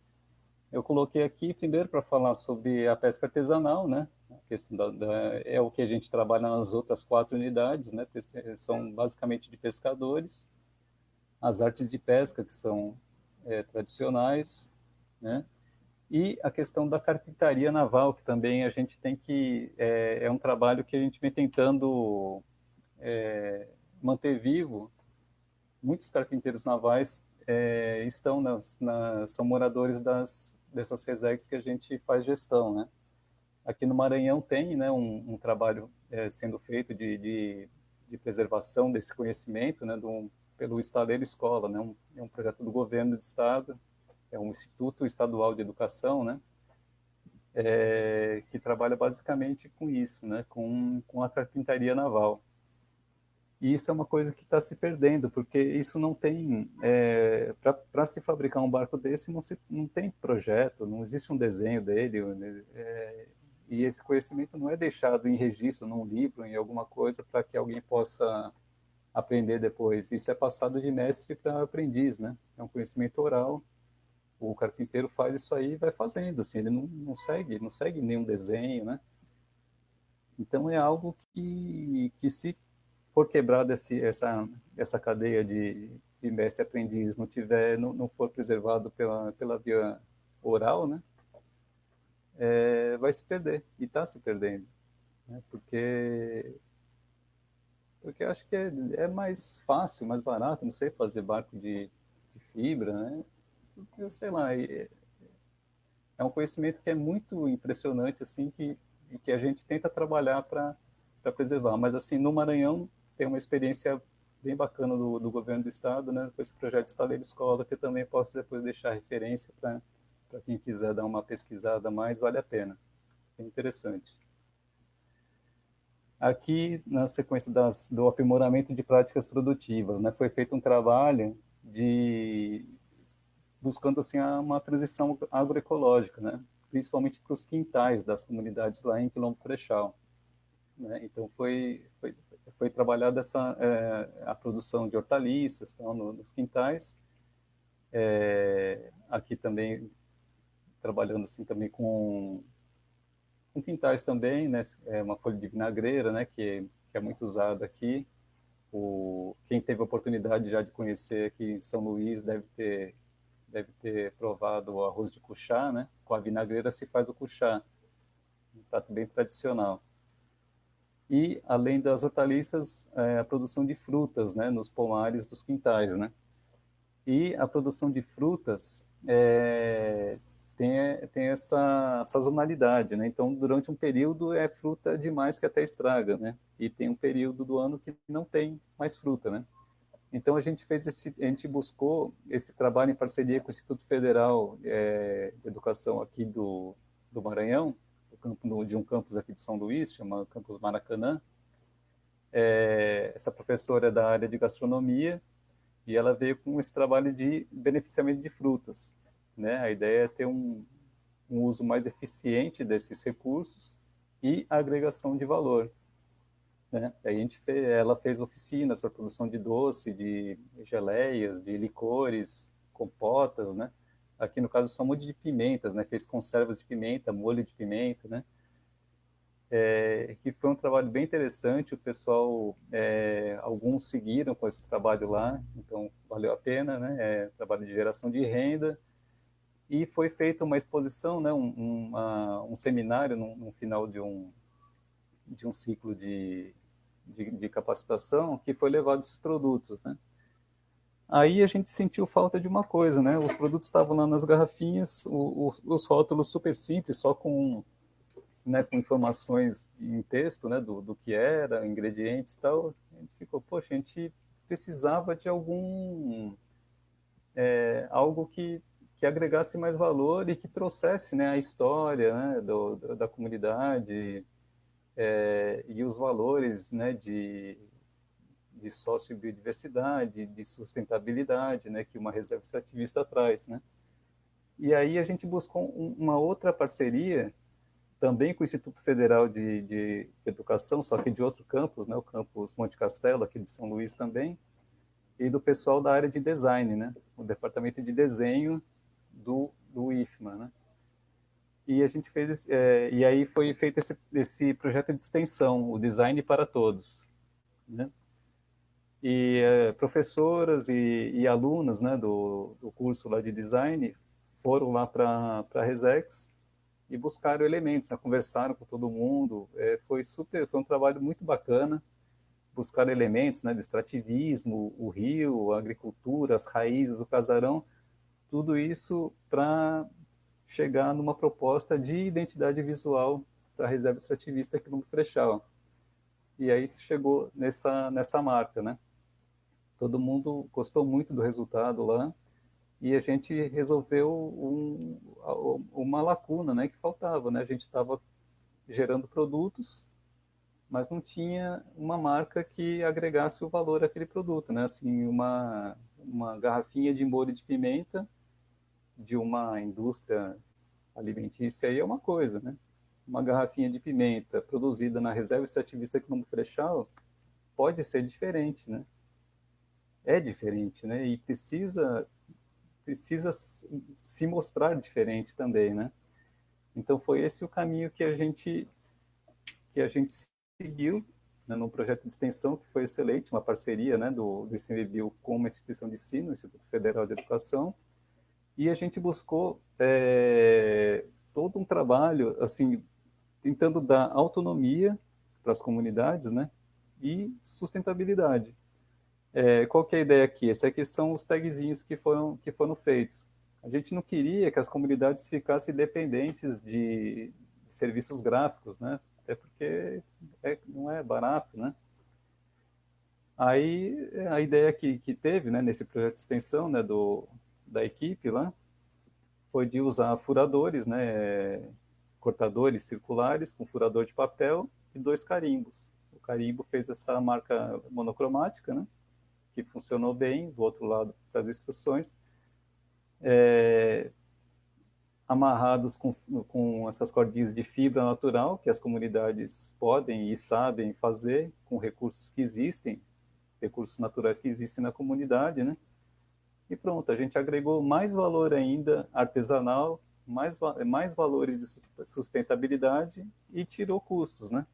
Eu coloquei aqui primeiro para falar sobre a pesca artesanal, né? A questão é o que a gente trabalha nas outras 4 unidades, né? São basicamente de pescadores, as artes de pesca que são tradicionais, né? E a questão da carpintaria naval, que também a gente tem que é um trabalho que a gente vem tentando manter vivo. Muitos carpinteiros navais são moradores dessas resex que a gente faz gestão, né? Aqui no Maranhão tem, né, um trabalho sendo feito de preservação desse conhecimento, né, pelo Estaleiro Escola, né, é um projeto do governo do estado, é um Instituto Estadual de Educação, né, que trabalha basicamente com isso, né, com a carpintaria naval. E isso é uma coisa que está se perdendo, porque isso não tem. Para se fabricar um barco desse, não tem projeto, não existe um desenho dele. E esse conhecimento não é deixado em registro, num livro, em alguma coisa, para que alguém possa aprender depois. Isso é passado de mestre para aprendiz, né? É um conhecimento oral. O carpinteiro faz isso aí e vai fazendo, assim, ele não segue nenhum desenho, né? Então é algo que se for quebrada essa cadeia de mestre-aprendiz, não for preservado pela via oral, né, vai se perder, e está se perdendo. Né, porque eu acho que é mais fácil, mais barato, não sei, fazer barco de fibra, né, porque, sei lá, é um conhecimento que é muito impressionante, assim, e que a gente tenta trabalhar para preservar. Mas, assim, no Maranhão tem uma experiência bem bacana do governo do estado, né, com esse projeto Estaleiro Escola, que eu também posso depois deixar referência para quem quiser dar uma pesquisada mais, vale a pena. É interessante. Aqui, na sequência do aprimoramento de práticas produtivas, né, foi feito um trabalho buscando assim uma transição agroecológica, né? Principalmente para os quintais das comunidades lá em Quilombo Frechal. Né? Então foi trabalhada a produção de hortaliças nos quintais. Aqui também trabalhando assim também com quintais também, né? Uma folha de vinagreira, né? Que é muito usada aqui. Quem teve a oportunidade já de conhecer aqui em São Luís deve ter provado o arroz de cuchá, né? Com a vinagreira se faz o cuchá, um prato bem tradicional. E, além das hortaliças, a produção de frutas, né? Nos pomares dos quintais, né? E a produção de frutas tem essa sazonalidade, né? Então, durante um período é fruta demais que até estraga, né? E tem um período do ano que não tem mais fruta, né? Então a gente buscou esse trabalho em parceria com o Instituto Federal de Educação aqui do Maranhão, de um campus aqui de São Luís, chama Campus Maracanã, essa professora é da área de gastronomia, e ela veio com esse trabalho de beneficiamento de frutas, né? A ideia é ter um uso mais eficiente desses recursos e agregação de valor, né? Ela fez oficinas para produção de doce, de geleias, de licores, compotas, né? Aqui no caso são um monte de pimentas, né? Fez conservas de pimenta, molho de pimenta, né? Que foi um trabalho bem interessante. O pessoal, alguns seguiram com esse trabalho lá, então valeu a pena, né? Trabalho de geração de renda. E foi feita uma exposição, né? Um seminário no final de um ciclo de capacitação, que foi levado esses produtos, né? Aí a gente sentiu falta de uma coisa, né? Os produtos estavam lá nas garrafinhas, os rótulos super simples, só com, né, com informações em texto, né, do que era, ingredientes e tal. A gente ficou, poxa, a gente precisava de algo que agregasse mais valor e que trouxesse, né, a história, né, da comunidade, e os valores, né, de sociobiodiversidade, de sustentabilidade, né, que uma reserva extrativista traz, né? E aí a gente buscou uma outra parceria também com o Instituto Federal de Educação, só que de outro campus, né, o campus Monte Castelo, aqui de São Luís também, e do pessoal da área de design, né, o departamento de desenho do IFMA, né? E a gente fez, e aí foi feito esse projeto de extensão, o Design para Todos, né? E professoras e alunos, né, do curso lá de design foram lá para a Resex e buscaram elementos, né, conversaram com todo mundo, foi um trabalho muito bacana, buscar elementos, né, de extrativismo, o rio, a agricultura, as raízes, o casarão, tudo isso para chegar numa proposta de identidade visual para a reserva extrativista aqui no Frechal. E aí se chegou nessa marca, né? Todo mundo gostou muito do resultado lá e a gente resolveu uma lacuna, né, que faltava, né? A gente estava gerando produtos, mas não tinha uma marca que agregasse o valor àquele produto, né? Assim, uma garrafinha de molho de pimenta de uma indústria alimentícia aí é uma coisa, né? Uma garrafinha de pimenta produzida na reserva extrativista Quilombo Frechal pode ser diferente, né? É diferente, né? E precisa se mostrar diferente também, né? Então foi esse o caminho que a gente seguiu, né, no projeto de extensão, que foi excelente, uma parceria, né, do ICMBio com uma instituição de ensino, o Instituto Federal de Educação, e a gente buscou todo um trabalho, assim, tentando dar autonomia para as comunidades, né, e sustentabilidade. Qual que é a ideia aqui? Essa aqui são os tagzinhos que foram feitos. A gente não queria que as comunidades ficassem dependentes de serviços gráficos, né? Até porque não é barato, né? Aí a ideia que teve, né, nesse projeto de extensão, né, da equipe lá, foi de usar furadores, né, cortadores circulares com furador de papel e 2 carimbos. O carimbo fez essa marca monocromática, né, que funcionou bem, do outro lado para as instruções, amarrados com essas cordinhas de fibra natural, que as comunidades podem e sabem fazer com recursos que existem, recursos naturais que existem na comunidade, né? E pronto, a gente agregou mais valor ainda artesanal, mais valores de sustentabilidade e tirou custos, né?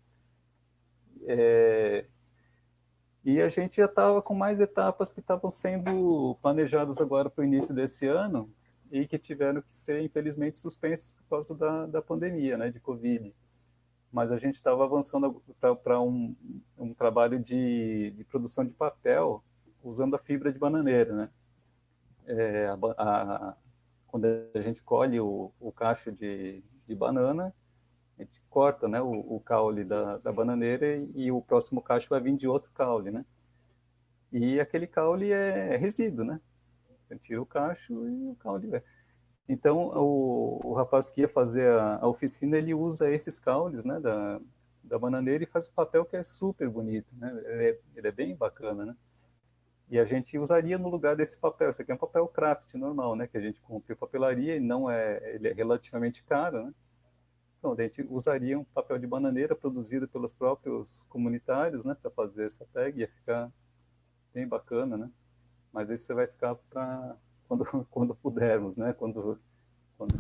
E a gente já estava com mais etapas que estavam sendo planejadas agora para o início desse ano e que tiveram que ser, infelizmente, suspensas por causa da pandemia, né, de Covid. Mas a gente estava avançando para um trabalho de produção de papel usando a fibra de bananeira, né? É, quando a gente colhe o cacho de banana, a gente corta, né, o caule da bananeira e o próximo cacho vai vir de outro caule, né? E aquele caule é resíduo, né? Você tira o cacho e o caule vai. Então, o rapaz que ia fazer a oficina, ele usa esses caules, né, da bananeira e faz um papel que é super bonito, né? Ele é bem bacana, né? E a gente usaria no lugar desse papel. Esse aqui é um papel craft normal, né? Que a gente compra em papelaria e não é, ele é relativamente caro, né? Então, a gente usaria um papel de bananeira produzido pelos próprios comunitários, né? Para fazer essa tag, ia ficar bem bacana, né? Mas isso vai ficar para quando, quando pudermos, né? Quando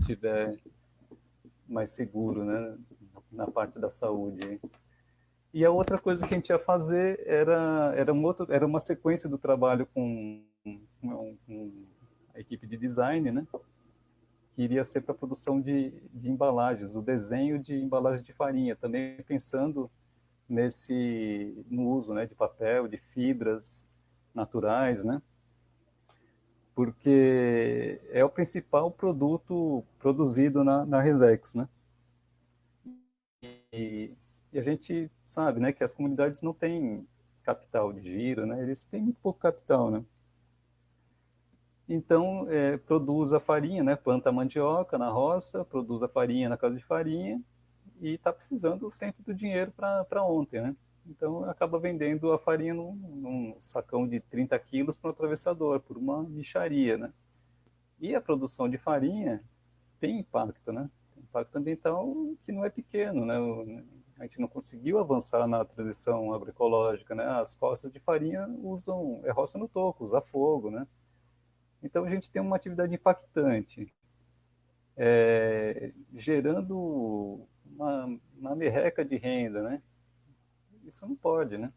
tiver mais seguro, né? Na parte da saúde. E a outra coisa que a gente ia fazer era uma sequência do trabalho com a equipe de design, né? Que iria ser para a produção de embalagens, o desenho de embalagens de farinha, também pensando no uso, né, de papel, de fibras naturais, né? Porque é o principal produto produzido na Resex, né? E, e a gente sabe, né, que as comunidades não têm capital de giro, né? Eles têm muito pouco capital, né? Então, produz a farinha, né? Planta a mandioca na roça, produz a farinha na casa de farinha e está precisando sempre do dinheiro para ontem, né? Então, acaba vendendo a farinha num sacão de 30 quilos para um atravessador, por uma mixaria, né? E a produção de farinha tem impacto, né? Tem impacto ambiental que não é pequeno, né? A gente não conseguiu avançar na transição agroecológica, né? As roças de farinha usam, roça no toco, usa fogo, né? Então a gente tem uma atividade impactante, gerando uma merreca de renda, né? Isso não pode, né?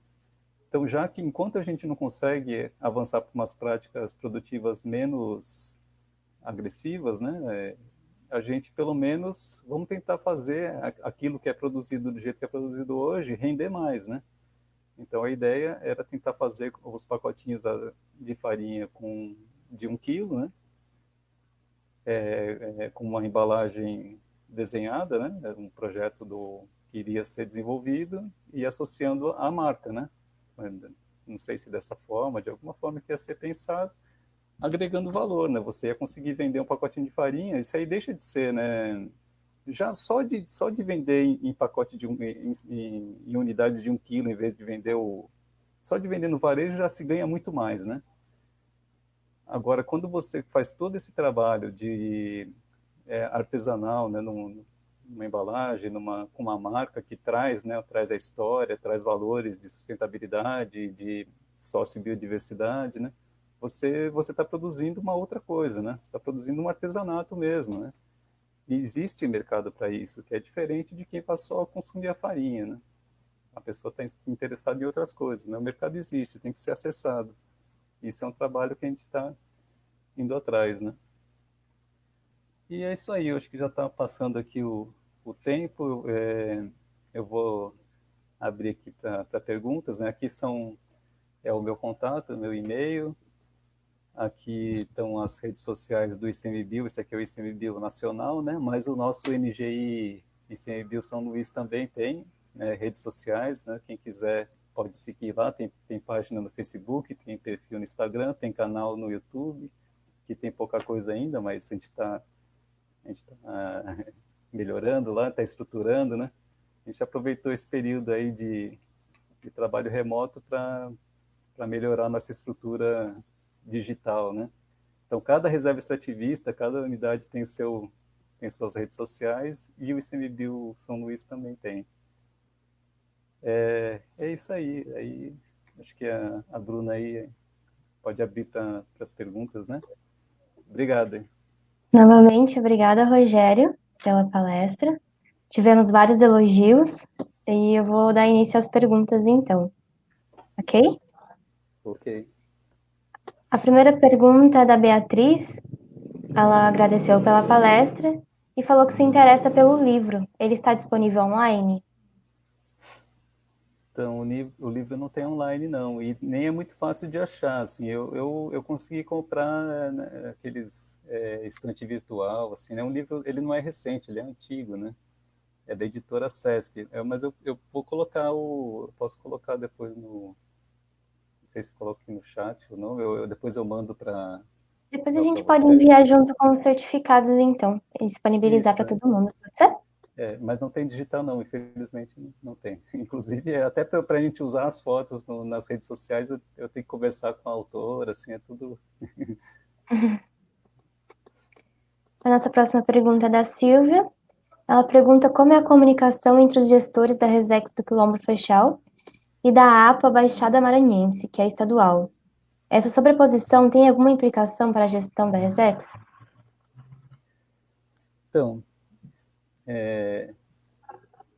Então, já que enquanto a gente não consegue avançar para umas práticas produtivas menos agressivas, né? A gente, pelo menos, vamos tentar fazer aquilo que é produzido do jeito que é produzido hoje render mais, né? Então, a ideia era tentar fazer os pacotinhos de farinha de 1 quilo, né? Com uma embalagem desenhada, né? Era um projeto que iria ser desenvolvido e associando a marca, né? Não sei se dessa forma, de alguma forma que ia ser pensado, agregando valor, né? Você ia conseguir vender um pacotinho de farinha, isso aí deixa de ser, né? Já só de vender em pacote em unidades de 1 quilo, em vez de vender só de vender no varejo já se ganha muito mais, né? Agora, quando você faz todo esse trabalho de artesanal, né, numa embalagem, com uma marca que traz, né, traz a história, traz valores de sustentabilidade, de sociobiodiversidade, né? Você está produzindo uma outra coisa, né? Você está produzindo um artesanato mesmo, né? E existe mercado para isso, que é diferente de quem passou a consumir a farinha, né? A pessoa está interessada em outras coisas, né? O mercado existe, tem que ser acessado. Isso é um trabalho que a gente está indo atrás, né? E é isso aí, eu acho que já está passando aqui o tempo. Eu vou abrir aqui para perguntas, né? Aqui é o meu contato, o meu e-mail. Aqui estão as redes sociais do ICMBio, esse aqui é o ICMBio Nacional, né? Mas o nosso NGI ICMBio São Luís também tem, né, redes sociais, né? Quem quiser pode seguir lá, tem página no Facebook, tem perfil no Instagram, tem canal no YouTube, que tem pouca coisa ainda, mas a gente tá melhorando lá, está estruturando, né? A gente aproveitou esse período aí de trabalho remoto para melhorar a nossa estrutura digital, né? Então, cada reserva extrativista, cada unidade tem suas redes sociais e o ICMBio São Luís também tem. É isso aí. Aí acho que a Bruna aí pode abrir para as perguntas, né? Obrigado. Novamente, obrigada, Rogério, pela palestra. Tivemos vários elogios e eu vou dar início às perguntas então, ok? Ok. A primeira pergunta é da Beatriz. Ela agradeceu pela palestra e falou que se interessa pelo livro. Ele está disponível online? Então, o livro não tem online, não, e nem é muito fácil de achar, assim, eu consegui comprar, né, aqueles estante virtual, assim, né, um livro, ele não é recente, ele é antigo, né, é da editora Sesc, mas eu vou colocar eu posso colocar depois não sei se coloco aqui no chat ou não, depois eu mando para Depois a gente pode você. enviar junto com os certificados, então, e disponibilizar Isso, para todo mundo, pode ser? Mas não tem digital não, infelizmente não tem. Inclusive, até para a gente usar as fotos nas redes sociais, eu tenho que conversar com a autora, assim, é tudo... A nossa próxima pergunta é da Silvia. Ela pergunta como é a comunicação entre os gestores da Resex do Quilombo Fechal e da APA Baixada Maranhense, que é estadual. Essa sobreposição tem alguma implicação para a gestão da Resex? Então,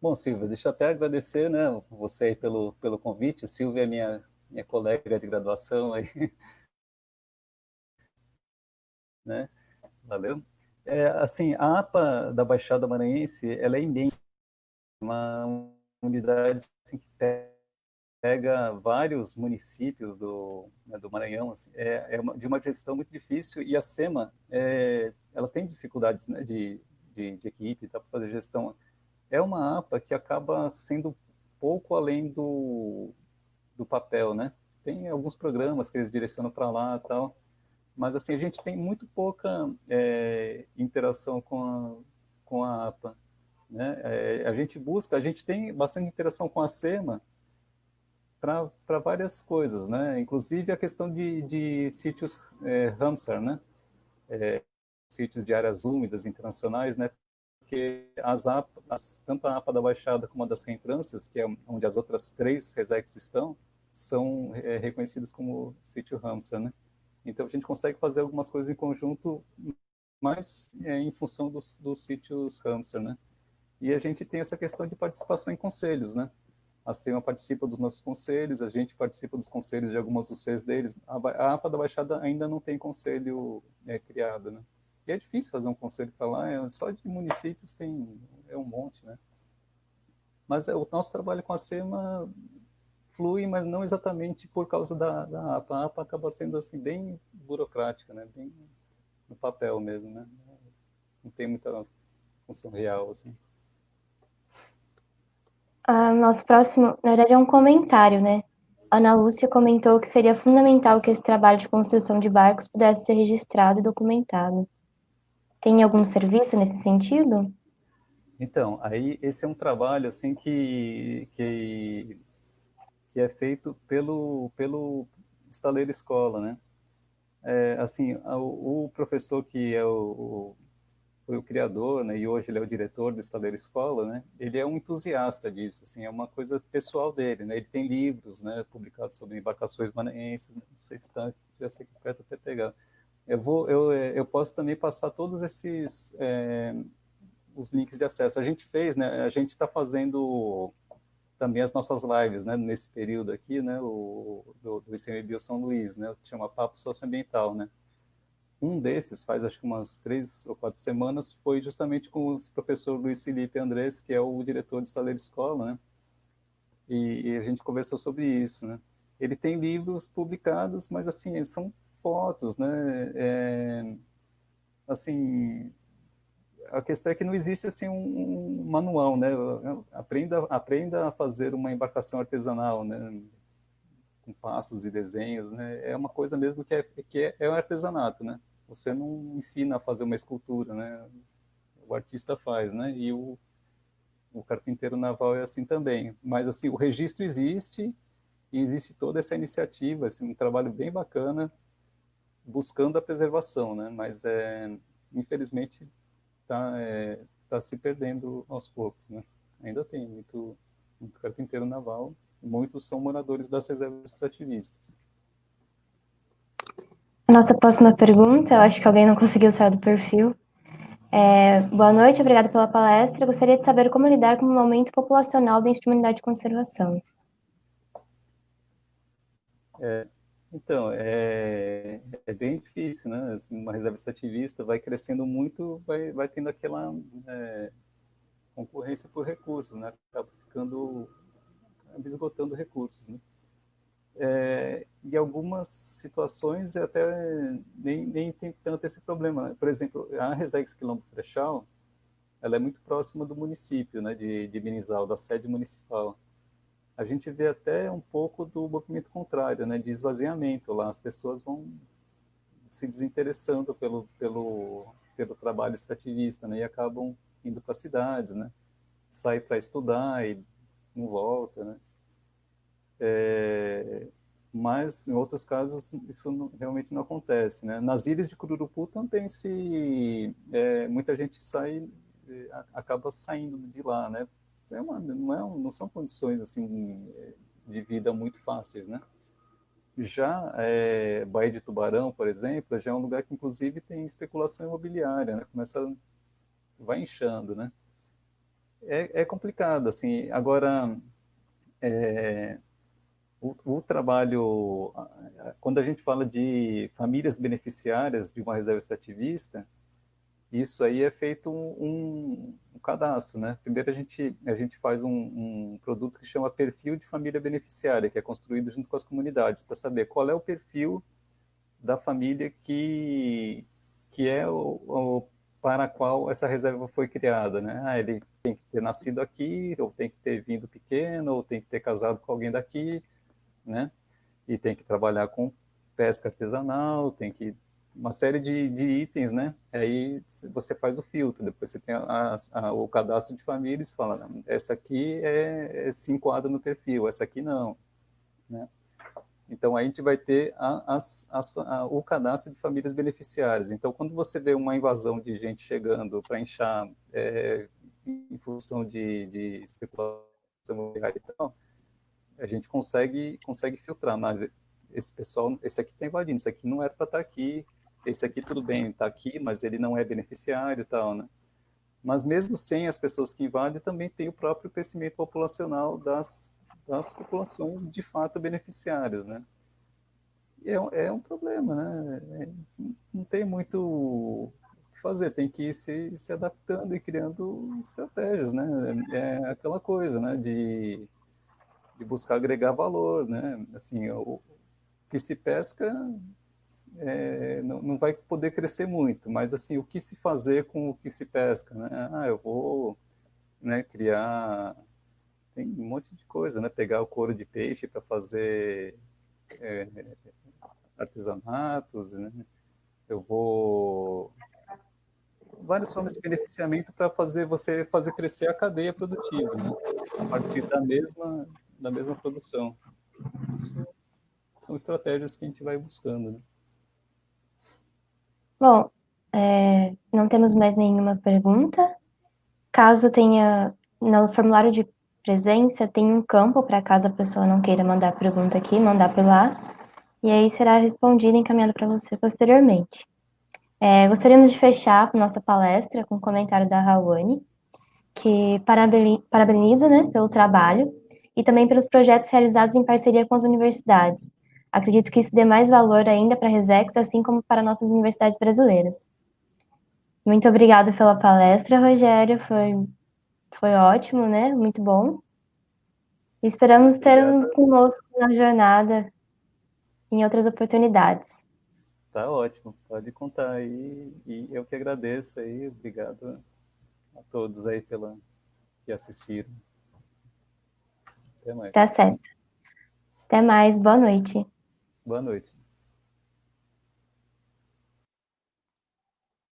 bom, Silvia, deixa eu até agradecer, né, você aí pelo convite. Silvia é minha colega de graduação aí, né? Valeu. Assim, a APA da Baixada Maranhense, ela é imensa, uma unidade assim, que pega vários municípios do Maranhão, assim, de uma gestão muito difícil, e a SEMA, ela tem dificuldades, né, de equipe, tá, para fazer gestão. É uma APA que acaba sendo pouco além do papel, né? Tem alguns programas que eles direcionam para lá e tal, mas assim, a gente tem muito pouca interação com a APA, né? A gente tem bastante interação com a SEMA para várias coisas, né? Inclusive a questão de sítios Ramsar, né? Sítios de áreas úmidas internacionais, né? Porque tanto a APA da Baixada como a das Reentrâncias, que é onde as outras três Resex estão, são reconhecidos como sítio Ramsar, né? Então a gente consegue fazer algumas coisas em conjunto, mas em função dos sítios Ramsar, né? E a gente tem essa questão de participação em conselhos, né? A SEMA participa dos nossos conselhos, a gente participa dos conselhos de algumas UCs deles. A APA da Baixada ainda não tem conselho criado, né? E é difícil fazer um conselho para lá, só de municípios tem um monte, né? Mas o nosso trabalho com a SEMA flui, mas não exatamente por causa da APA. A APA acaba sendo assim bem burocrática, né? Bem no papel mesmo, né? Não tem muita função real assim. Nosso próximo, na verdade, é um comentário, né? Ana Lúcia comentou que seria fundamental que esse trabalho de construção de barcos pudesse ser registrado e documentado. Tem algum serviço nesse sentido? Então, aí esse é um trabalho assim que é feito pelo estaleiro escola, né? Assim, o professor que foi o criador, né, e hoje ele é o diretor do estaleiro escola, né? Ele é um entusiasta disso, assim, é uma coisa pessoal dele, né? Ele tem livros, né, publicados sobre embarcações maranhenses, não sei se está, já sei que perto até pegar. Eu posso também passar todos esses os links de acesso. A gente fez, né? A gente está fazendo também as nossas lives, né, nesse período aqui, né, do ICMBio São Luís, né, que chama Papo Socioambiental, né. Um desses, faz acho que umas 3 ou 4 semanas, foi justamente com o professor Luiz Felipe Andrés, que é o diretor de estaleiro escola, né, e a gente conversou sobre isso, né. Ele tem livros publicados, mas assim, são fotos, né, assim, a questão é que não existe assim um manual, né? Aprenda a fazer uma embarcação artesanal, né? Com passos e desenhos, né? É uma coisa mesmo que é um artesanato, né? Você não ensina a fazer uma escultura, né? O artista faz, né? E o carpinteiro naval é assim também. Mas assim, o registro existe e existe toda essa iniciativa, assim, um trabalho bem bacana buscando a preservação, né? Mas infelizmente tá se perdendo aos poucos, né? Ainda tem muito carpinteiro naval, muitos são moradores das reservas extrativistas. Nossa próxima pergunta, eu acho que alguém não conseguiu sair do perfil. Boa noite, obrigada pela palestra. Gostaria de saber como lidar com o aumento populacional dentro de uma unidade de conservação. Então, é bem difícil, né? Assim, uma reserva extrativista vai crescendo muito, vai tendo aquela concorrência por recursos, né? Acaba esgotando recursos, né? Em algumas situações até nem tem tanto esse problema, né? Por exemplo, a Resex Quilombo Frechal, ela é muito próxima do município, né, de Minizal, da sede municipal. A gente vê até um pouco do movimento contrário, né, de esvaziamento lá. As pessoas vão se desinteressando pelo trabalho extrativista, né, e acabam indo para cidades, né. sai para estudar e não volta, né? Mas em outros casos isso realmente não acontece, né? Nas ilhas de Cururupu também muita gente sai, acaba saindo de lá, né? Não são condições assim de vida muito fáceis, né? Já Baía de Tubarão, por exemplo, já é um lugar que inclusive tem especulação imobiliária, né? Vai inchando, né? É complicado, assim. Agora, o trabalho, quando a gente fala de famílias beneficiárias de uma reserva extrativista, isso aí é feito um cadastro, né? Primeiro a gente faz um produto que chama perfil de família beneficiária, que é construído junto com as comunidades, para saber qual é o perfil da família que é para a qual essa reserva foi criada, né? Ele tem que ter nascido aqui, ou tem que ter vindo pequeno, ou tem que ter casado com alguém daqui, né? E tem que trabalhar com pesca artesanal, tem que uma série de itens, né? Aí você faz o filtro, depois você tem o cadastro de famílias, fala, não, essa aqui se enquadra no perfil, essa aqui não, né? Então a gente vai ter o cadastro de famílias beneficiárias. Então quando você vê uma invasão de gente chegando para inchar em função de especulação imobiliária e tal, a gente consegue filtrar, mas esse pessoal, esse aqui está invadindo, esse aqui não era para estar aqui, esse aqui tudo bem, está aqui, mas ele não é beneficiário e tal, né? Mas mesmo sem as pessoas que invadem, também tem o próprio crescimento populacional das populações de fato beneficiárias, né? E é um problema, né? Não tem muito o que fazer, tem que ir se adaptando e criando estratégias, né? É aquela coisa, né? De buscar agregar valor, né? Assim, o que se pesca não vai poder crescer muito, mas assim, o que se fazer com o que se pesca, né? Eu vou, né, criar, tem um monte de coisa, né? Pegar o couro de peixe para fazer artesanatos, né? Eu vou várias formas de beneficiamento para você fazer crescer a cadeia produtiva, né? A partir da mesma produção. Isso são estratégias que a gente vai buscando, né? Bom, não temos mais nenhuma pergunta. Caso tenha, no formulário de presença, tem um campo para caso a pessoa não queira mandar pergunta aqui, mandar por lá. E aí será respondida e encaminhada para você posteriormente. Gostaríamos de fechar nossa palestra com um comentário da Rawane, que parabeniza, né, pelo trabalho e também pelos projetos realizados em parceria com as universidades. Acredito que isso dê mais valor ainda para a Resex, assim como para nossas universidades brasileiras. Muito obrigada pela palestra, Rogério, foi ótimo, né, muito bom. Esperamos ter Obrigado. conosco na jornada em outras oportunidades. Tá ótimo, pode contar aí. E eu que agradeço aí, obrigado a todos aí que assistiram. Até mais. Tá certo. Até mais, boa noite. Boa noite.